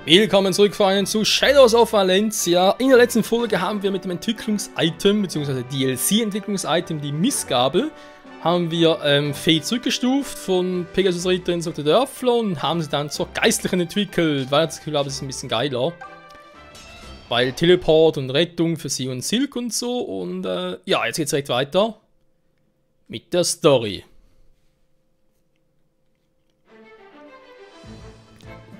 Willkommen zurück, Freunde, zu Shadows of Valentia. In der letzten Folge haben wir mit dem Entwicklungs-Item, bzw. DLC-Entwicklungs-Item, die Missgabel, haben wir Fee zurückgestuft von Pegasus Ritterin zu der Dörfler und haben sie dann zur Geistlichen entwickelt, weil ich das Gefühl habe, das ist ein bisschen geiler. Weil Teleport und Rettung für sie und Silk und so. Und ja, jetzt geht's direkt weiter mit der Story.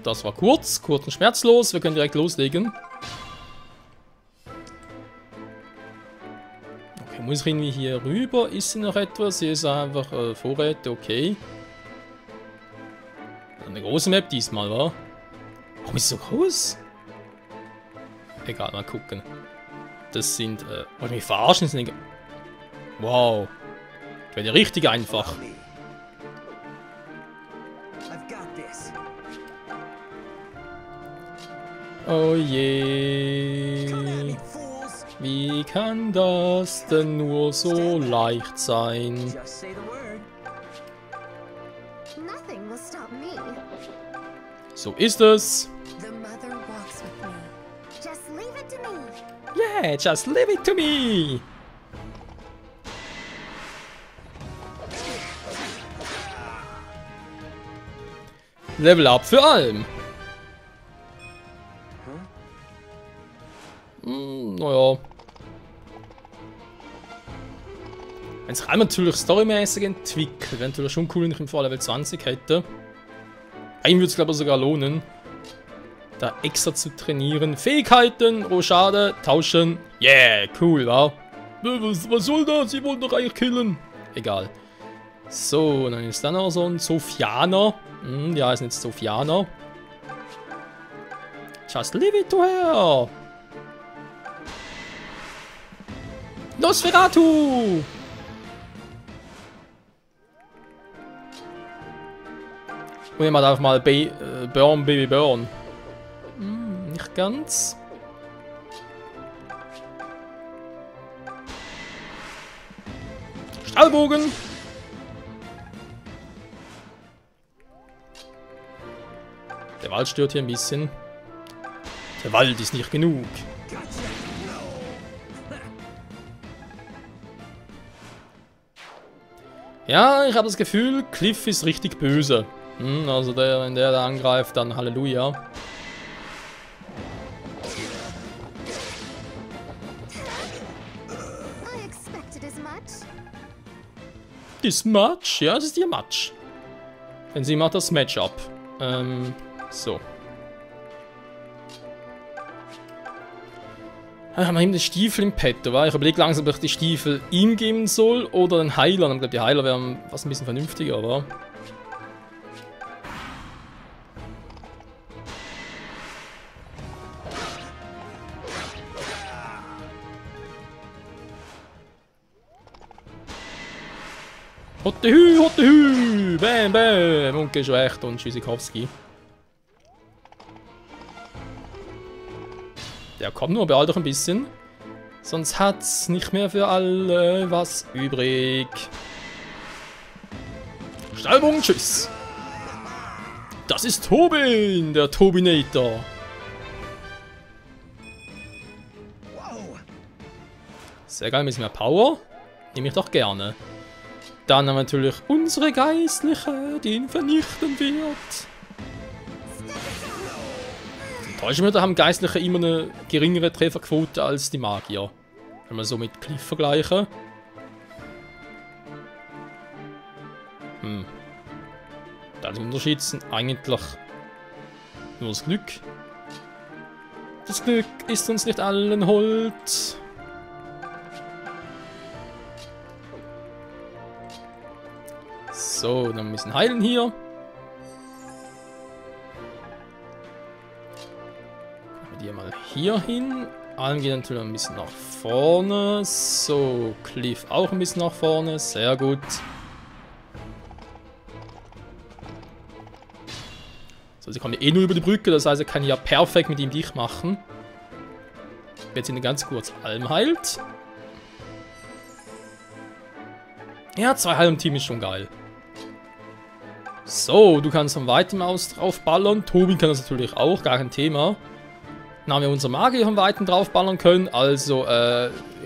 Das war kurz und schmerzlos. Wir können direkt loslegen. Okay, muss ich irgendwie hier rüber? Ist hier noch etwas? Hier ist einfach Vorräte, okay. Eine große Map diesmal, wa? Warum ist sie so groß? Egal, mal gucken. Das sind, wollte ich mich verarschen? Das sind wow. Das wäre ja richtig einfach. Oh je. Wie kann das denn nur so leicht sein? So ist es. Yeah, just leave it to me. Level up für allem. Naja. Wenn sich einmal natürlich storymäßig entwickelt, wäre natürlich schon cool, wenn ich im Fall Level 20 hätte. Einen würde es glaube ich sogar lohnen, da extra zu trainieren. Fähigkeiten, oh schade, tauschen. Yeah, cool, wa? Was soll das? Sie wollten doch eigentlich killen. Egal. So, dann ist dann noch so ein Sophianer. Die heißen jetzt Sophianer. Just leave it to her. Nosferatu! Und ich mache einfach mal Burn, Baby Burn. Nicht ganz. Stahlbogen! Der Wald stört hier ein bisschen. Der Wald ist nicht genug. Ja, ich habe das Gefühl, Cliff ist richtig böse. Also wenn der da angreift, dann Halleluja. This much? Ja, das ist ihr Match. Denn sie macht das Matchup. So. Ich habe ihm den Stiefel im Petto, weil ich überlege langsam, ob ich die Stiefel ihm geben soll oder den Heilern. Ich glaube, die Heiler wären was ein bisschen vernünftiger, oder? Hottehü, hottehü, bam, bam, und geschwächt und Tschüssikowski. Der kommt nur, beeilt doch ein bisschen. Sonst hat's nicht mehr für alle was übrig. Stahlbogen, tschüss. Das ist Tobin, der Tobinator. Sehr geil, ein bisschen mehr Power. Nehme ich doch gerne. Dann haben wir natürlich unsere Geistliche, die ihn vernichten wird. Da haben Geistliche immer eine geringere Trefferquote als die Magier. Wenn wir so mit Cliff vergleichen. Der Unterschied sind eigentlich nur das Glück. Das Glück ist uns nicht allen hold. So, dann ein bisschen heilen hier. Die mal hier hin. Allen geht natürlich ein bisschen nach vorne. So, Cliff auch ein bisschen nach vorne. Sehr gut. So, sie kommen eh nur über die Brücke. Das heißt, er kann ja perfekt mit ihm dicht machen. Jetzt ihn ganz kurz Alm heilt. Ja, 2 Heil im Team ist schon geil. So, du kannst von weitem aus draufballern. Tobi kann das natürlich auch, gar kein Thema. Dann haben wir unsere Magier von weitem draufballern können. Also,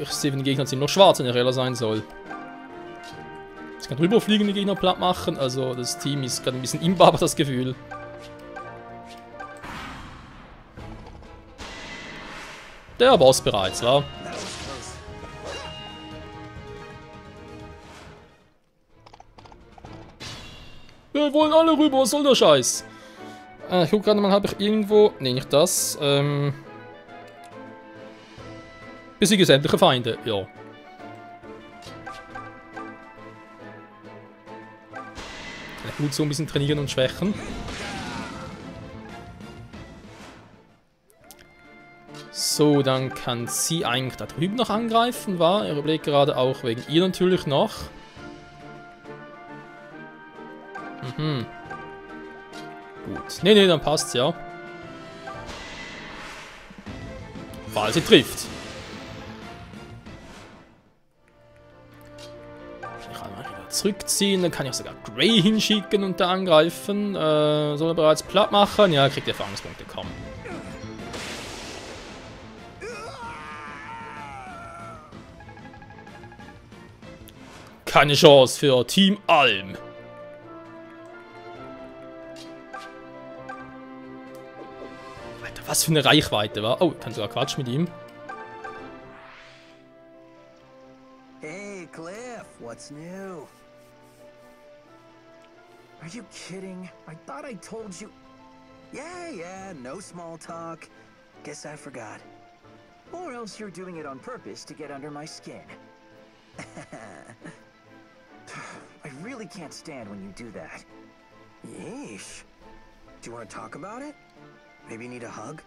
ich sehe den Gegner ziemlich noch schwarz, wenn er heller sein soll. Ich kann drüber fliegen, die Gegner platt machen. Also, das Team ist gerade ein bisschen imbar, das Gefühl. Der Boss bereits, wa? Wir wollen alle rüber, was soll der Scheiß? Ich guck gerade mal, habe ich irgendwo... Ne, nicht das. Besiege sämtliche Feinde, ja. Gut, so ein bisschen trainieren und schwächen. So, dann kann sie eigentlich da drüben noch angreifen, war? Ich überlege gerade auch wegen ihr natürlich noch. Mhm. Gut. Ne, dann passt's ja. Weil sie trifft. Ich kann mal wieder zurückziehen, dann kann ich sogar Grey hinschicken und da angreifen. Soll er bereits platt machen? Ja, kriegt Erfahrungspunkte, komm. Keine Chance für Team Alm. Alter, was für eine Reichweite war. Oh, ich kann sogar Quatsch mit ihm. Hey, Cliff, what's new? Are you kidding? I thought I told you. Yeah, no small talk. Guess I forgot. Or else you're doing it on purpose to get under my skin. I really can't stand when you do that. Yeesh. Do you want to talk about it? Maybe you need a hug?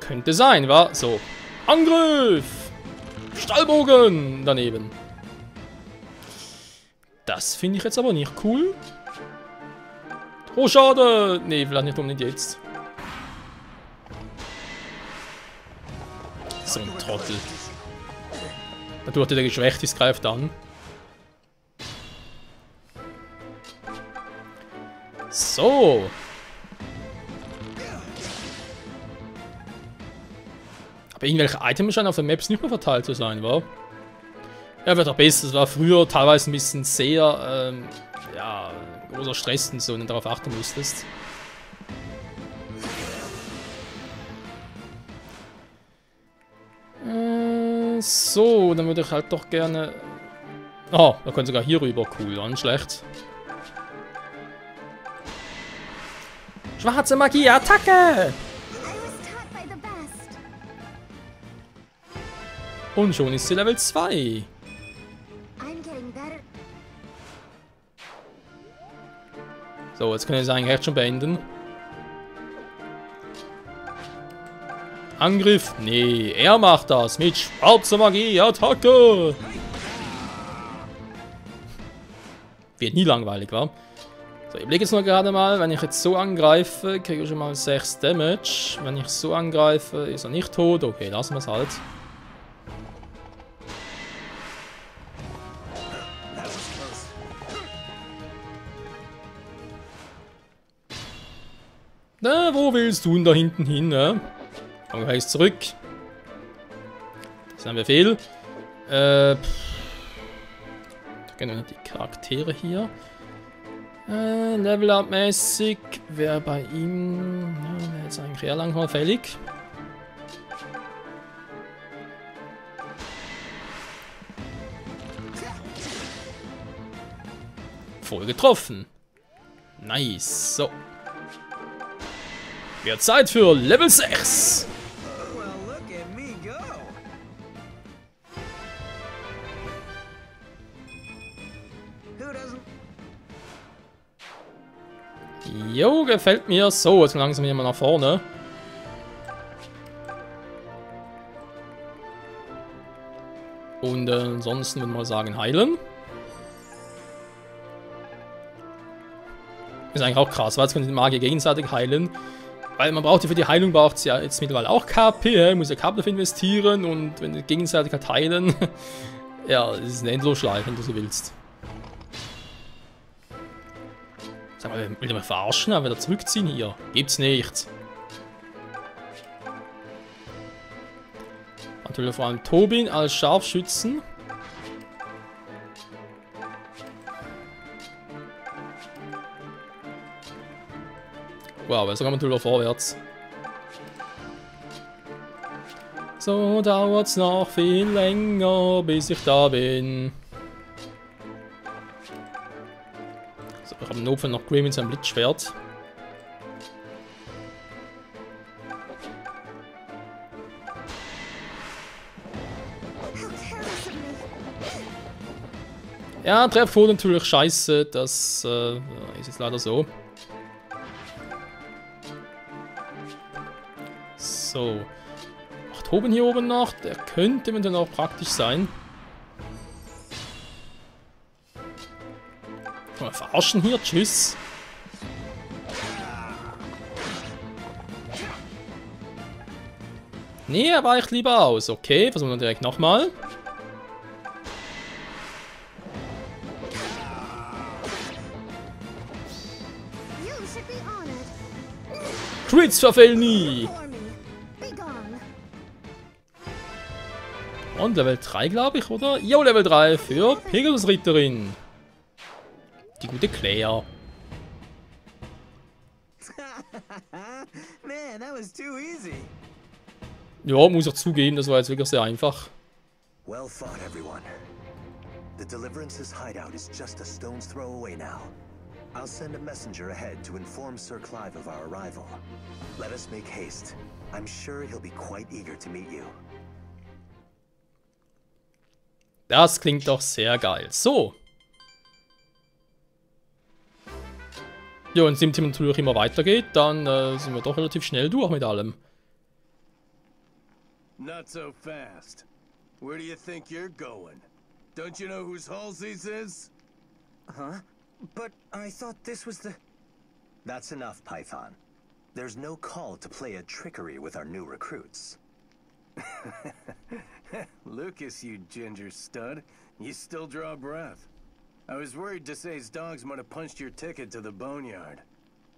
Könnte sein, wa? So. Angriff! Stallbogen daneben. Das finde ich jetzt aber nicht cool. Oh, schade! Nee, vielleicht nicht unbedingt jetzt. So ein Trottel. Natürlich der geschwächt ist, greift an. So. Aber irgendwelche Items scheinen auf den Maps nicht mehr verteilt zu sein, wa? Ja, wird auch besser. Das war früher teilweise ein bisschen sehr, ja, großer Stress und so, wenn du darauf achten musstest. So, dann würde ich halt doch gerne... Oh, wir können sogar hier rüber. Cool, dann schlecht. Schwarze Magie, Attacke! Und schon ist sie Level 2. So, jetzt können wir es eigentlich echt schon beenden. Angriff? Nee, er macht das mit schwarzer Magie, Attacke! Wird nie langweilig, wa? So, ich überlege jetzt noch gerade mal, wenn ich jetzt so angreife, kriege ich schon mal 6 Damage. Wenn ich so angreife, ist er nicht tot. Okay, lassen wir es halt. Na, wo willst du denn da hinten hin, ne? Kommen wir gleich zurück. Das ist ein Befehl. Da gehen wir die Charaktere hier. Level-Up-mäßig wäre bei ihm... Ja, wäre jetzt eigentlich eher langsam fällig. Voll getroffen. Nice. So. Wird Zeit für Level 6. Jo, gefällt mir. So, jetzt langsam hier mal nach vorne. Und ansonsten würde ich mal sagen, heilen. Ist eigentlich auch krass, weil jetzt können die Magier gegenseitig heilen. Weil man braucht ja für die Heilung, braucht es ja jetzt mittlerweile auch KP, muss ja KP dafür investieren und wenn die gegenseitig halt heilen, ja, das ist eine Endlosschleife, wenn du so willst. Sag mal, will der mich verarschen? Wieder zurückziehen hier? Gibt's nicht. Natürlich vor allem Tobin als Scharfschützen. Wow, jetzt kommen wir natürlich vorwärts. So dauert's noch viel länger, bis ich da bin. So, ich habe im Notfall noch Grim mit seinem Blitzschwert. Ja, Treffer natürlich scheiße, das ist jetzt leider so. So. Macht oben hier oben noch, der könnte eventuell auch praktisch sein. Kann man verarschen hier, tschüss. Nee, er weicht lieber aus. Okay, versuchen wir direkt nochmal. Crits verfehlen nie! Und Level 3, glaube ich, oder? Jo, Level 3 für Pegasus-Ritterin. Die gute Claire. Man, that was too easy. Ja, muss ich zugeben, das war jetzt wirklich sehr einfach. Well fought, everyone. The Deliverance's hideout is just a stone's throw away now. I'll send a messenger ahead to inform Sir Clive of our arrival. Let us make haste. I'm sure he'll be quite eager to meet you. Das klingt doch sehr geil. So. Ja, und wenn es natürlich immer weitergeht, dann sind wir doch relativ schnell durch mit allem. Not so fast. Where do you think you're going? Don't you know whose Halsey's is? Huh? But I thought this was the... That's enough, Python. There's no call to play a trickery with our new recruits. Lucas, you ginger stud. You still draw breath. I was worried Desai's dogs might have punched your ticket to the boneyard.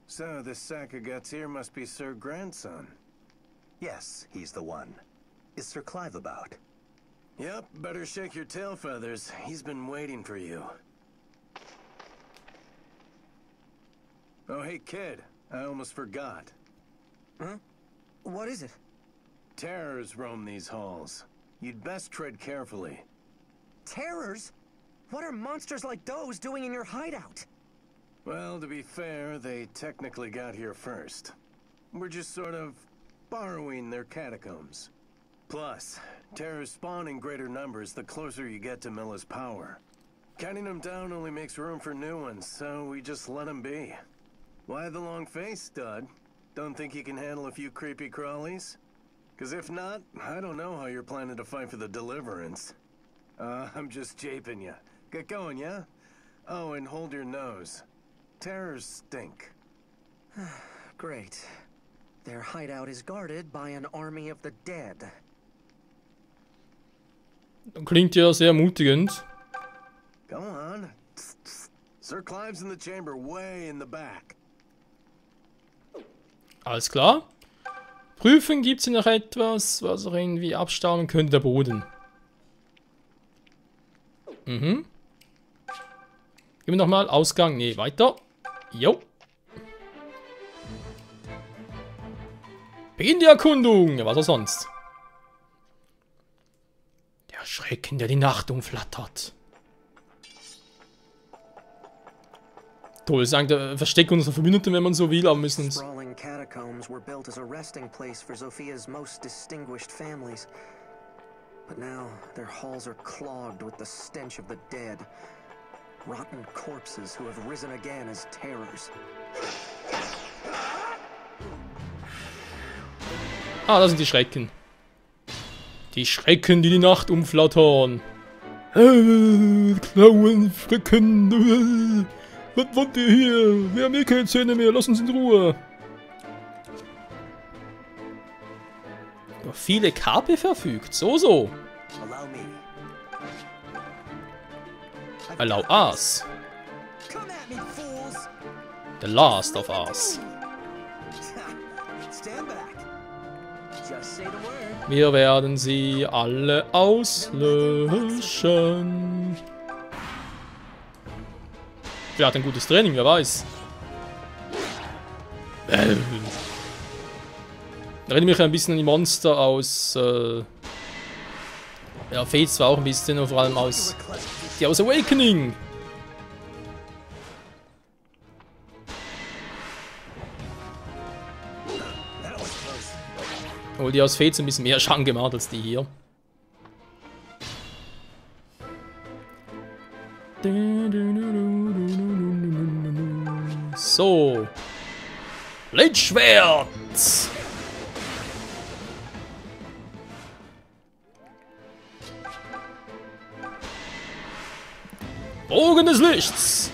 So, this sack of guts here must be Sir Grandson. Yes, he's the one. Is Sir Clive about? Yep, better shake your tail feathers. He's been waiting for you. Oh, hey, kid. I almost forgot. Huh? What is it? Terrors roam these halls. You'd best tread carefully. Terrors? What are monsters like those doing in your hideout? Well, to be fair, they technically got here first. We're just sort of borrowing their catacombs. Plus, terrors spawn in greater numbers the closer you get to Milla's power. Counting them down only makes room for new ones, so we just let them be. Why the long face, stud? Don't think you can handle a few creepy crawlies? Cause if not, I don't know how you're planning to fight for the Deliverance. I'm just japing ya. Get going, yeah? Oh, and hold your nose. Terrors stink. Great. Their hideout is guarded by an army of the dead. Klingt ja sehr ermutigend. Go on. Sir Clive's in the chamber way in the back. Alles klar. Prüfen, gibt es noch etwas, was auch irgendwie abstauben könnte, der Boden. Mhm. Gehen wir nochmal. Ausgang. Nee, weiter. Jo. Beginn die Erkundung. Was auch sonst. Der Schrecken, der die Nacht umflattert. Toll, sagen, wir verstecken unsere Verbündeten, wenn man so will, aber müssen uns... Sprawling catacombs were built as a resting place for Sophia's most distinguished families. But now, their halls are clogged with the stench of the dead. Rotten corpses who have risen again as terrors. Ah, da sind die Schrecken. Die Schrecken, die die Nacht umflattern. Klauen, Schrecken. Was wollt ihr hier? Wir haben hier keine Zähne mehr. Lass uns in Ruhe. Über viele KP verfügt. So. Allow me. Allow us. Come at me, fools! The Last of Us. Wir werden sie alle auslöschen. Vielleicht ein gutes Training, wer weiß. Erinnert mich ein bisschen an die Monster aus... ja, Fates war auch ein bisschen, und vor allem aus... Die aus Awakening. Obwohl die aus Fates ein bisschen mehr Schaden gemacht als die hier. So. Lichtschwert. Bogen des Lichts.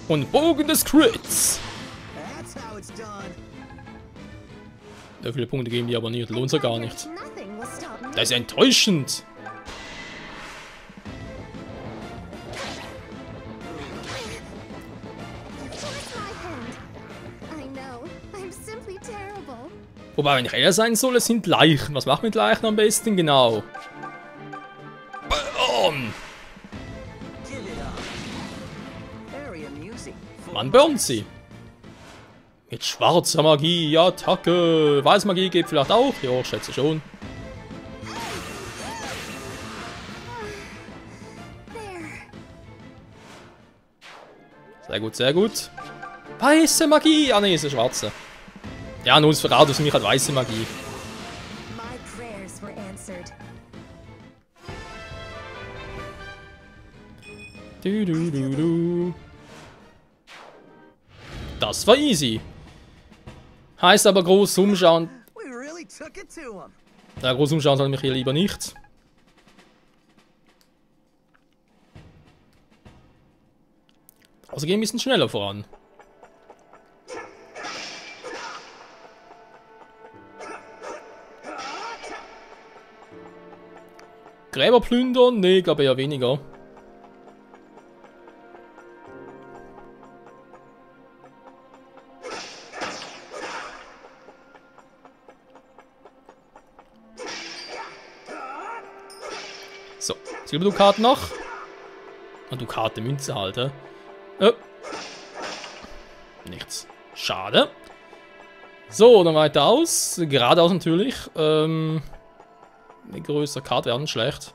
Und Bogen des Crits. So viele Punkte geben die aber nicht, lohnt sich gar nicht. Das ist enttäuschend. Wobei, wenn ich ehrlich sein soll, es sind Leichen. Was macht mit Leichen am besten? Genau. Burn! Man burnt sie. Mit schwarzer Magie, Attacke. Weißmagie geht vielleicht auch? Ja, ich schätze schon. Sehr gut, sehr gut. Weiße Magie! Ah ne, ist eine schwarze. Ja, nun ist verraten, für mich hat weiße Magie. Das war easy. Heißt aber groß umschauen. Ja, groß umschauen soll mich hier lieber nicht. Also gehen wir ein bisschen schneller voran. Gräber plündern? Nee, glaube eher weniger. So, Silberdukat noch. Und Dukate Münze halt, nichts. Schade. So, dann weiter aus. Geradeaus natürlich. Eine größere Karte wäre nicht schlecht.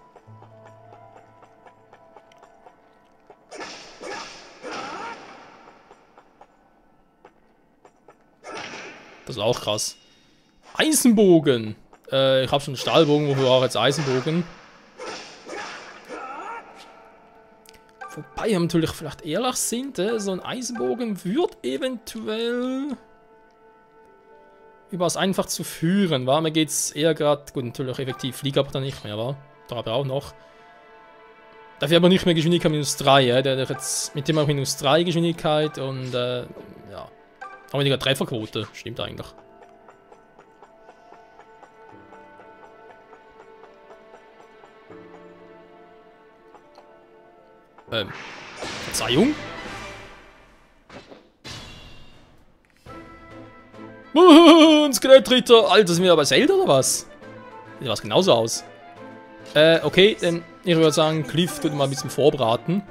Das ist auch krass. Eisenbogen. Ich habe schon einen Stahlbogen, wofür auch jetzt Eisenbogen. Wobei wir natürlich vielleicht ehrlich sind, so ein Eisenbogen wird eventuell überaus einfach zu führen, war. Mir geht es eher gerade, gut, natürlich effektiv Flieger aber dann nicht mehr, war. Da habe ich auch noch. Dafür aber nicht mehr Geschwindigkeit -3, ja. Der hat jetzt mit dem auch -3 Geschwindigkeit und ja. Auch weniger Trefferquote, stimmt eigentlich. Verzeihung? Ein Skelettritter! Alter, sind wir aber Zelda oder was? Sieht was genauso aus. Okay, dann ich würde sagen, Cliff tut mal ein bisschen vorbraten.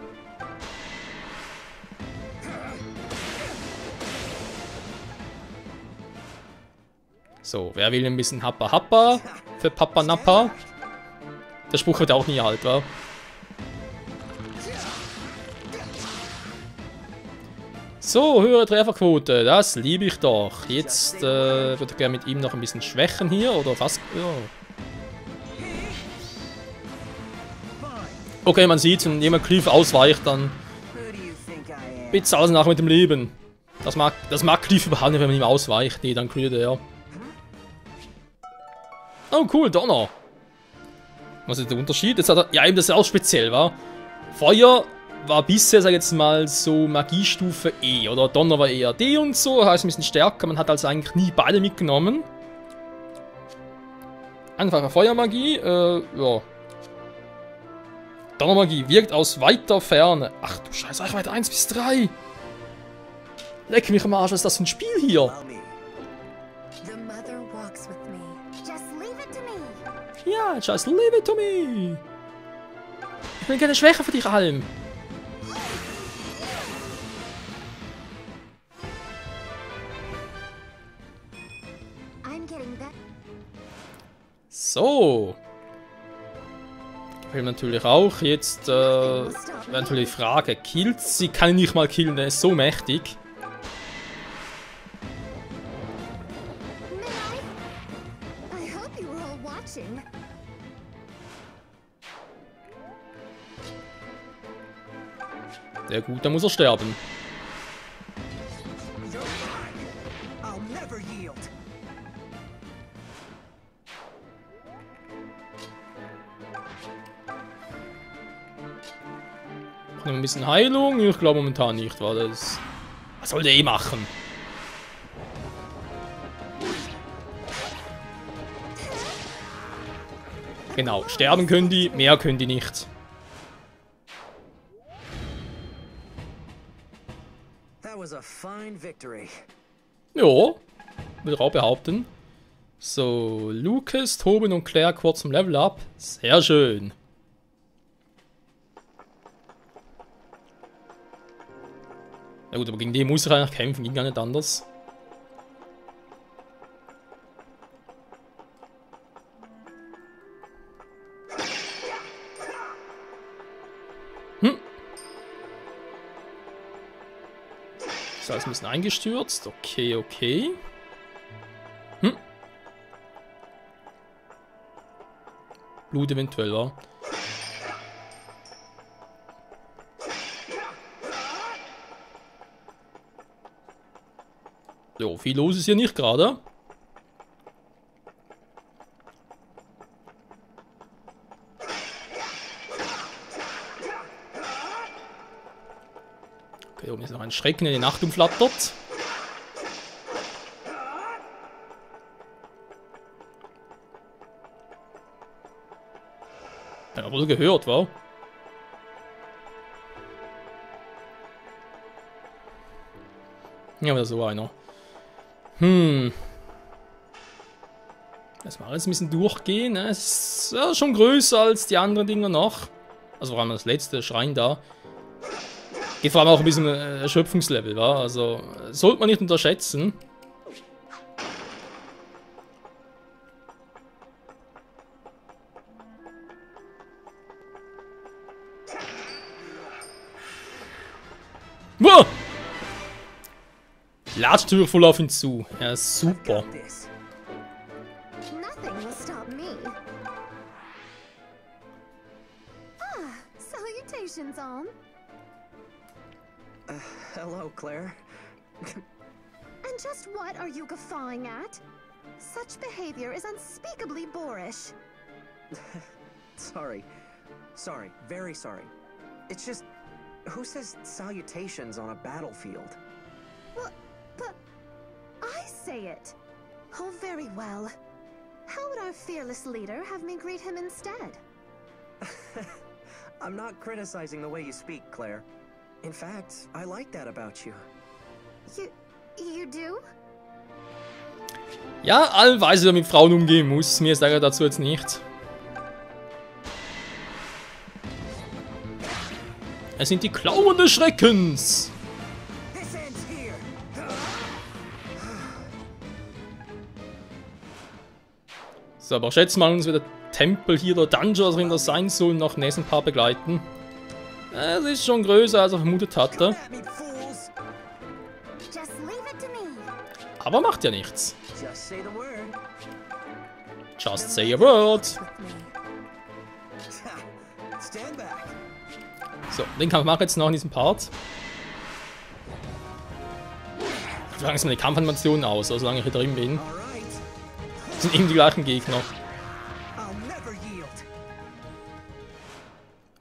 So, wer will ein bisschen Happa Happa für Papa Nappa? Der Spruch wird auch nie alt, wa? So, höhere Trefferquote, das liebe ich doch. Jetzt würde ich gerne mit ihm noch ein bisschen schwächen hier, oder fast. Ja. Okay, man sieht, wenn jemand Cliff ausweicht, dann bitte alles nach mit dem Leben. Das mag Cliff überhaupt nicht, wenn man ihm ausweicht. Nee, dann cleart er. Oh cool, Donner. Was ist der Unterschied? Jetzt hat er, ja, eben das ist auch speziell, wa? Feuer war bisher, sag ich jetzt mal, so Magiestufe E, oder Donner war eher D und so, heißt ein bisschen stärker, man hat also eigentlich nie beide mitgenommen. Einfache Feuermagie, ja. Donnermagie wirkt aus weiter Ferne. Ach du Scheiße, Reichweite 1 bis 3. Leck mich am Arsch, was ist das für ein Spiel hier? Allow me. The mother walks with me. Just leave it to me. Ja, just leave it to me. Ich bin gerne schwächer für dich, Alm. I'm getting that. So. Gefällt mir natürlich auch. Jetzt wäre natürlich die Frage, killt sie? Kann ich nicht mal killen, der ist so mächtig. I hope you were all watching. Sehr gut, dann muss er sterben. I'll never yield. Noch ein bisschen Heilung? Ich glaube momentan nicht, war das. Was soll der eh machen? Genau, sterben können die, mehr können die nicht. That was a fine victory. Ja, würde ich auch behaupten. So, Lucas, Tobin und Claire kurz zum Level Up. Sehr schön. Na gut, aber gegen den muss ich eigentlich kämpfen, ging gar nicht anders. Ist alles ein bisschen eingestürzt. Okay, okay. Blut eventuell, wa? Jo, viel los ist hier nicht gerade. Okay, oben ist noch ein Schrecken, der die Nacht umflattert. Ja, wohl gehört, wa? Ja, wieder so einer. Erstmal alles ein bisschen durchgehen. Ne? Es ist ja schon größer als die anderen Dinger noch. Also vor allem das letzte Schrein da. Geht vor allem auch ein bisschen Erschöpfungslevel, wa? Also sollte man nicht unterschätzen. Wow! Ladtür voll auf ihn zu. Ja, super. This. Nothing will stop me. Ah, salutations, Alm. Hello, Claire. And just what are you guffawing at? Such behavior is unspeakably boorish. Sorry. Sorry. Very sorry. It's just... Who says salutations on a battlefield? Well, but I say it. Oh, very well. How would our fearless leader have me greet him instead? I'm not criticizing the way you speak, Claire. In fact, I like that about you. You do? Ja, Alm weiß, wie er mit Frauen umgehen muss. Mir sage dazu jetzt nicht. Es sind die Klauen des Schreckens. This ends here. So, aber schätze mal, uns wird der Tempel hier, der Dungeon, was auch immer das sein soll, noch nächsten Part begleiten. Es ist schon größer, als er vermutet hatte. At me, fools. Just leave it to me. Aber macht ja nichts. Just say the word. Just say a word. With me. Stand back. So, den Kampf mache ich jetzt noch in diesem Part. Ich langsam die Kampfanimationen aus, also solange ich hier drin bin. All right. Das sind eben die gleichen Gegner. I'll never yield.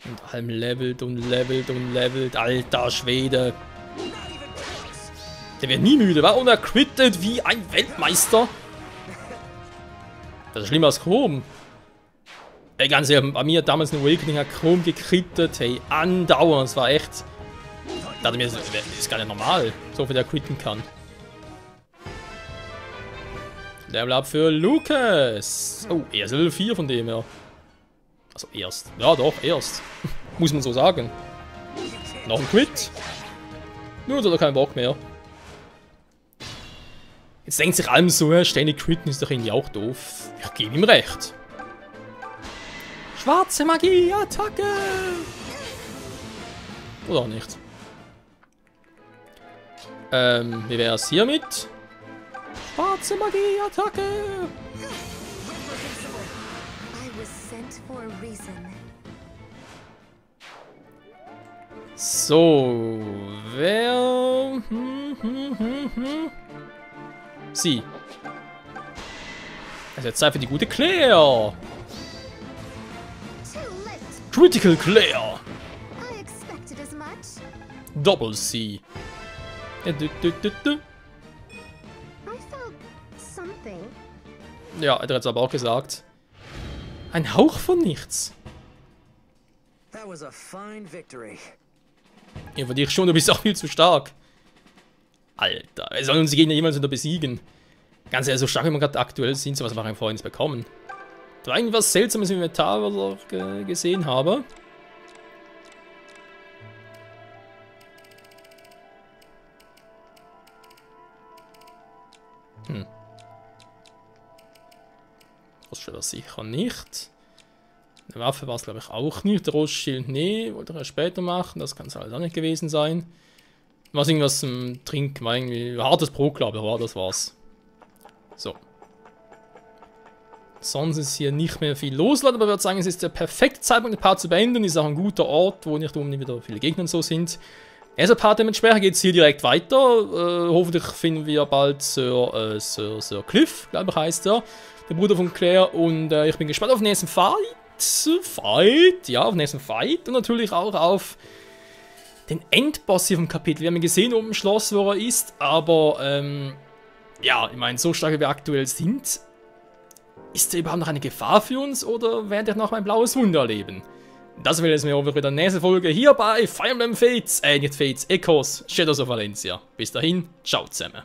Und Alm levelt und levelt und levelt. Alter Schwede. Not even close. Der wird nie müde, wa? Und er quittet wie ein Weltmeister. Das ist schlimmer als Chrom. Ey, ganz ehrlich, bei mir damals in Awakening hat Chrom gekrittet. Hey, andauernd. Das war echt dachte mir, das ist gar nicht normal, so viel der quitten kann. Level Up für Lucas. Oh, er ist Level 4 von dem her. Also erst. Ja doch, erst. Muss man so sagen. Noch ein Quit. Nun hat er keinen Bock mehr. Jetzt denkt sich allem so, ständig quitten ist doch irgendwie auch doof. Ich gebe ihm recht. Schwarze Magie, Attacke! Oder auch nicht. Wie wäre es hiermit? Schwarze Magie, Attacke! So, wer... Sie. Es ist jetzt Zeit für die gute Claire. Critical Claire. Double C. Ja, er hat es aber auch gesagt. Ein Hauch von nichts. That was a fine victory. Ja, für dich schon, du bist auch viel zu stark. Alter, wir sollen unsere Gegner jemals wieder besiegen. Ganz ehrlich, so stark wie wir gerade aktuell sind, so was wir vorhin bekommen. Da war irgendwas Seltsames im Inventar, was ich gesehen habe. Das war sicher nicht. Eine Waffe war es, glaube ich, auch nicht. Der Rotschild, nee, wollte er später machen. Das kann es halt auch nicht gewesen sein. Was irgendwas zum Trinken war, irgendwie hartes Brot, glaube ich, aber das war's. So. Sonst ist hier nicht mehr viel los, Leute, aber ich würde sagen, es ist der perfekte Zeitpunkt, den Part zu beenden. Ist auch ein guter Ort, wo nicht unbedingt wieder viele Gegner und so sind. Also Part dementsprechend geht es hier direkt weiter. Hoffentlich finden wir bald Sir Cliff, glaube ich, heißt er. Der Bruder von Claire. Und ich bin gespannt auf den nächsten Fight. Ja, auf den nächsten Fight. Und natürlich auch auf den Endboss hier vom Kapitel. Wir haben gesehen oben im Schloss, wo er ist. Aber, ja, ich meine, so stark wie wir aktuell sind, ist er überhaupt noch eine Gefahr für uns? Oder werde ich noch mein blaues Wunder erleben? Das will es mir auch wieder in der nächsten Folge hier bei Fire Emblem Fates, nicht Fates, Echoes, Shadows of Valencia. Bis dahin, ciao zusammen.